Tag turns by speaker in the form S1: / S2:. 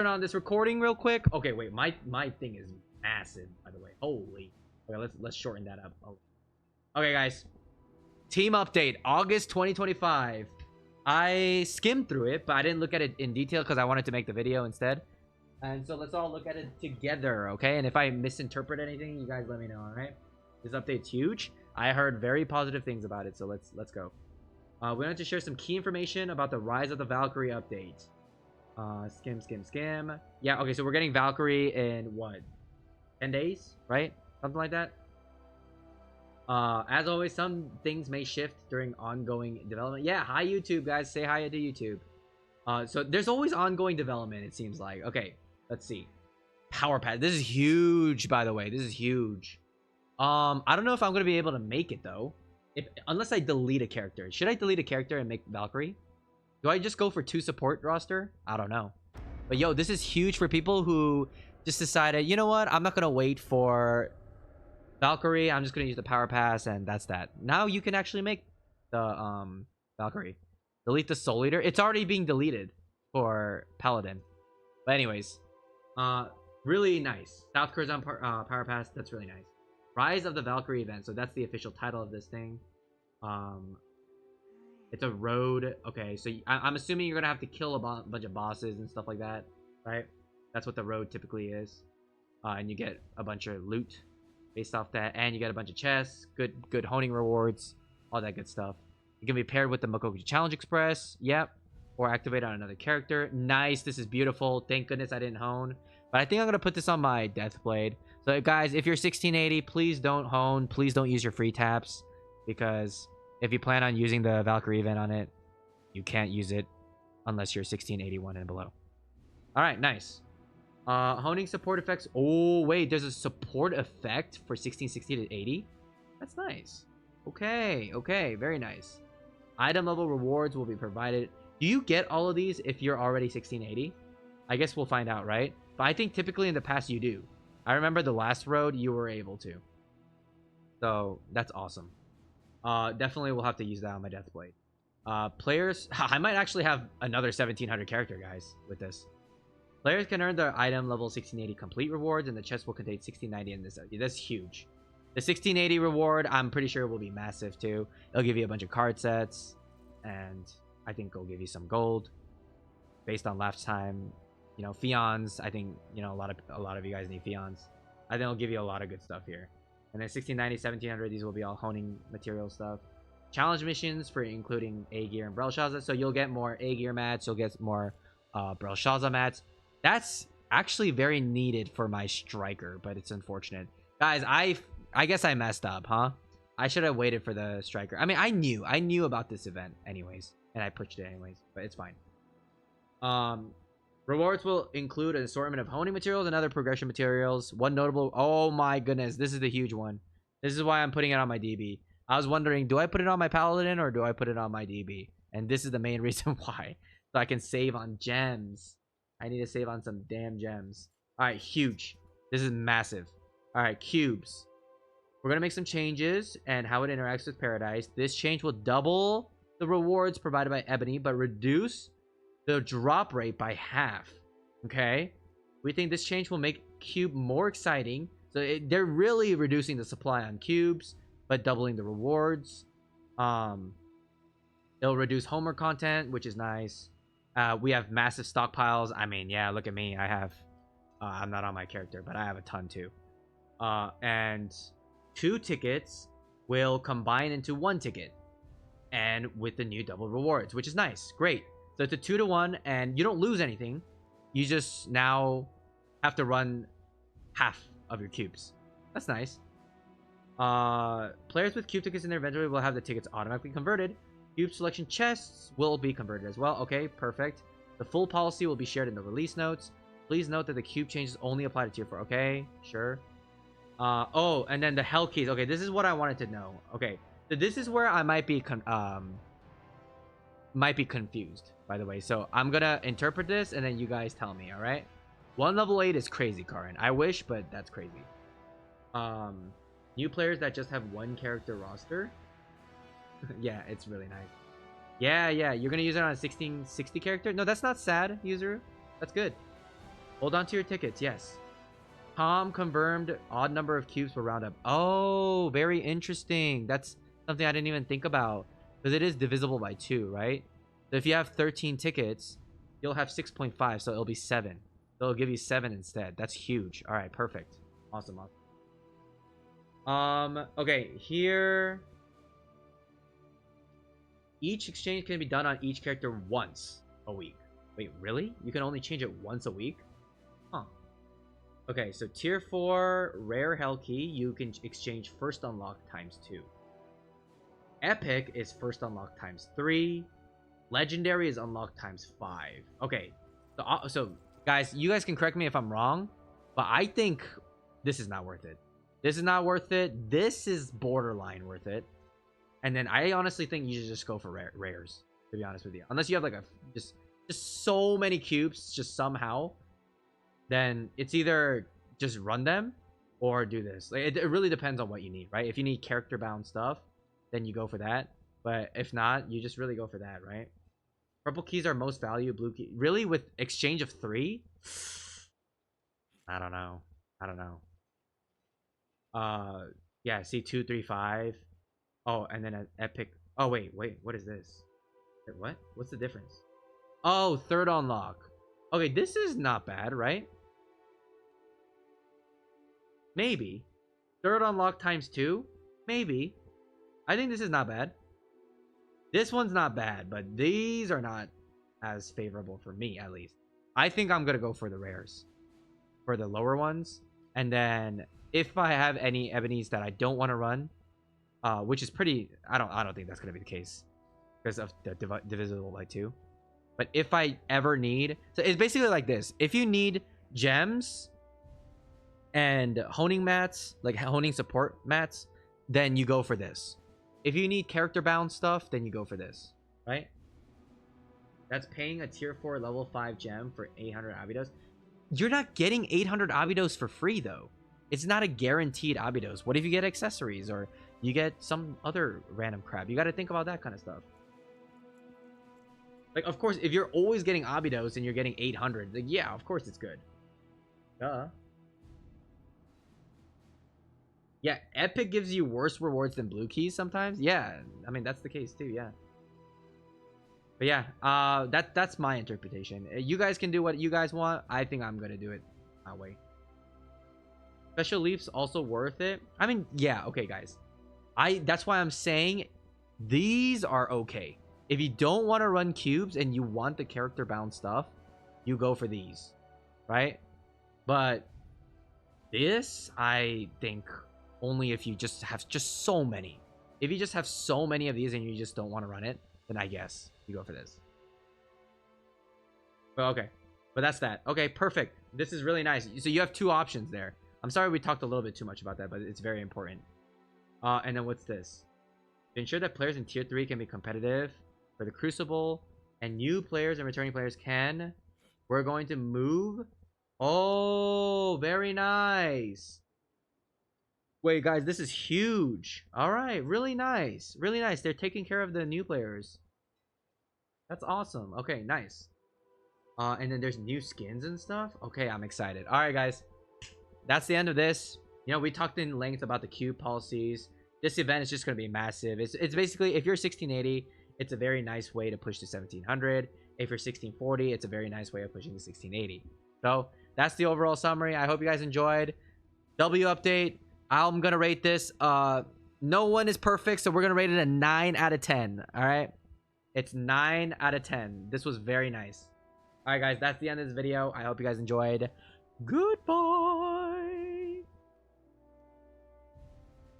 S1: Turn on this recording real quick. Okay, wait, my thing is massive, by the way. Holy. Okay, let's shorten that up. Oh. Okay, guys. Team update, August 2025. I skimmed through it, but I didn't look at it in detail because I wanted to make the video instead. And so let's all look at it together, okay? And if I misinterpret anything, you guys let me know, all right? This update's huge. I heard very positive things about it, so let's go. We wanted to share some key information about the Rise of the Valkyrie update. Skim. Yeah, okay, so we're getting Valkyrie in what? 10 days, right? Something like that. As always, some things may shift during ongoing development. Yeah, hi YouTube, guys. Say hi to YouTube. So there's always ongoing development, it seems like. Okay, let's see. Power pad. This is huge, by the way. This is huge. I don't know if I'm gonna be able to make it though. Unless I delete a character. Should I delete a character and make Valkyrie? Do I just go for 2 support roster? I don't know. But yo, this is huge for people who just decided, you know what? I'm not gonna wait for Valkyrie. I'm just gonna use the power pass, and that's that. Now you can actually make the Valkyrie. Delete the Soul Eater. It's already being deleted for Paladin. But anyways, really nice. South Curzon power pass. That's really nice. Rise of the Valkyrie event. So that's the official title of this thing. It's a road. Okay, so I'm assuming you're gonna have to kill a bunch of bosses and stuff like that, right? That's what the road typically is. And you get a bunch of loot based off that, and you get a bunch of chests, good honing rewards, all that good stuff. You can be paired with the Makoki Challenge Express, yep, or activate on another character. Nice, this is beautiful. Thank goodness I didn't hone, but I think I'm gonna put this on my Deathblade. So guys, if you're 1680, please don't hone. Please don't use your free taps, because if you plan on using the Valkyrie event on it, you can't use it unless you're 1681 and below. All right, nice. Honing support effects. Oh, wait, there's a support effect for 1660 to 80? That's nice. Okay, very nice. Item level rewards will be provided. Do you get all of these if you're already 1680? I guess we'll find out, right? But I think typically in the past you do. I remember the last road you were able to. So, that's awesome. Definitely will have to use that on my Deathblade. Players, I might actually have another 1700 character, guys, with this. Players can earn their item level 1680 complete rewards, and the chest will contain 1690 in this. That's huge. The 1680 reward, I'm pretty sure will be massive too. It'll give you a bunch of card sets, and I think it'll give you some gold based on last time. You know, Fions. I think, you know, a lot of you guys need Fions. I think it'll give you a lot of good stuff here. And then 1690, 1700, these will be all honing material stuff. Challenge missions for including A gear and Belshazzar. So you'll get more A gear mats. You'll get more Belshazzar mats. That's actually very needed for my striker, but it's unfortunate. Guys, I guess I messed up, huh? I should have waited for the striker. I mean, I knew about this event anyways, and I pushed it anyways, but it's fine. Rewards will include an assortment of honing materials and other progression materials. One notable... Oh my goodness, this is the huge one. This is why I'm putting it on my DB. I was wondering, do I put it on my Paladin or do I put it on my DB? And this is the main reason why. So I can save on gems. I need to save on some damn gems. Alright, huge. This is massive. Alright, cubes. We're going to make some changes and how it interacts with Paradise. This change will double the rewards provided by Ebony, but reduce the drop rate by half. Okay? We think this change will make cube more exciting. So they're really reducing the supply on cubes, but doubling the rewards. It'll reduce homer content, which is nice. We have massive stockpiles. I mean, yeah, look at me. I have... I'm not on my character, but I have a ton too. And 2 tickets will combine into 1 ticket. And with the new double rewards, which is nice. Great. So it's a 2-to-1, and you don't lose anything. You just now have to run half of your cubes. That's nice. Players with cube tickets in their inventory will have the tickets automatically converted. Cube selection chests will be converted as well. Okay, perfect. The full policy will be shared in the release notes. Please note that the cube changes only apply to tier 4. Okay, sure. Oh, and then the hell keys. Okay, this is what I wanted to know. Okay, so this is where I might be confused, by the way. So I'm gonna interpret this, and then you guys tell me. All right. 1 level 8 is crazy, Karin. I wish, but that's crazy. New players that just have 1 character roster. Yeah, it's really nice. Yeah, you're gonna use it on a 1660 character. No, that's not sad, user. That's good. Hold on to your tickets. Yes. Tom confirmed odd number of cubes will round up. Oh, very interesting. That's something I didn't even think about. Because it is divisible by 2, right? So if you have 13 tickets, you'll have 6.5, so it'll be 7. So it'll give you 7 instead. That's huge. All right, perfect. Awesome, awesome. Okay, here... Each exchange can be done on each character once a week. Wait, really? You can only change it once a week? Huh. Okay, so tier 4 rare hell key, you can exchange first unlock ×2. Epic is first unlock ×3. Legendary is unlocked ×5. Okay, so guys, you guys can correct me if I'm wrong, but I think this is not worth it. This is not worth it. This is borderline worth it. And then I honestly think you should just go for rares, to be honest with you. Unless you have like a just so many cubes, just somehow, then it's either just run them or do this. Like it really depends on what you need, right? If you need character bound stuff, then you go for that. But if not, you just really go for that, right? Purple keys are most value. Blue key, really, with exchange of 3? I don't know. Yeah. See, 2, 3, 5. Oh, and then an epic. Oh wait. What is this? Wait, what? What's the difference? Oh, third unlock. Okay, this is not bad, right? Maybe. Third unlock ×2? Maybe. I think this is not bad. This one's not bad, but these are not as favorable for me, at least. I think I'm going to go for the rares. For the lower ones. And then, if I have any ebonies that I don't want to run, which is pretty... I don't think that's going to be the case. Because of the divisible by 2. But if I ever need... So, it's basically like this. If you need gems and honing mats, like honing support mats, then you go for this. If you need character bound stuff, then you go for this, right? That's paying a tier 4 level 5 gem for 800 Abydos. You're not getting 800 Abydos for free, though. It's not a guaranteed Abydos. What if you get accessories or you get some other random crap? You got to think about that kind of stuff. Like, of course, if you're always getting Abydos and you're getting 800, like, yeah, of course it's good. Duh. Yeah, Epic gives you worse rewards than blue keys sometimes. Yeah, I mean, that's the case too, yeah. But yeah, that's my interpretation. You guys can do what you guys want. I think I'm going to do it that way. Special Leaf's also worth it. I mean, yeah, okay, guys. That's why I'm saying these are okay. If you don't want to run cubes and you want the character bound stuff, you go for these, right? But this, I think... only if you just have just so many. If you just have so many of these and you just don't want to run it, then I guess you go for this. But okay. But that's that. Okay, perfect. This is really nice. So you have 2 options there. I'm sorry we talked a little bit too much about that, but it's very important. And then what's this? To ensure that players in tier 3 can be competitive for the Crucible and new players and returning players can, we're going to move. Oh, very nice. Wait, guys, this is huge. All right, really nice. Really nice. They're taking care of the new players. That's awesome. Okay, nice. And then there's new skins and stuff. Okay, I'm excited. All right, guys. That's the end of this. You know, we talked in length about the cube policies. This event is just going to be massive. It's basically, if you're 1680, it's a very nice way to push to 1700. If you're 1640, it's a very nice way of pushing to 1680. So, that's the overall summary. I hope you guys enjoyed. W update. I'm gonna rate this. No one is perfect, so we're gonna rate it a 9 out of 10. All right, it's 9 out of 10. This was very nice. All right, guys, that's the end of this video. I hope you guys enjoyed. Goodbye.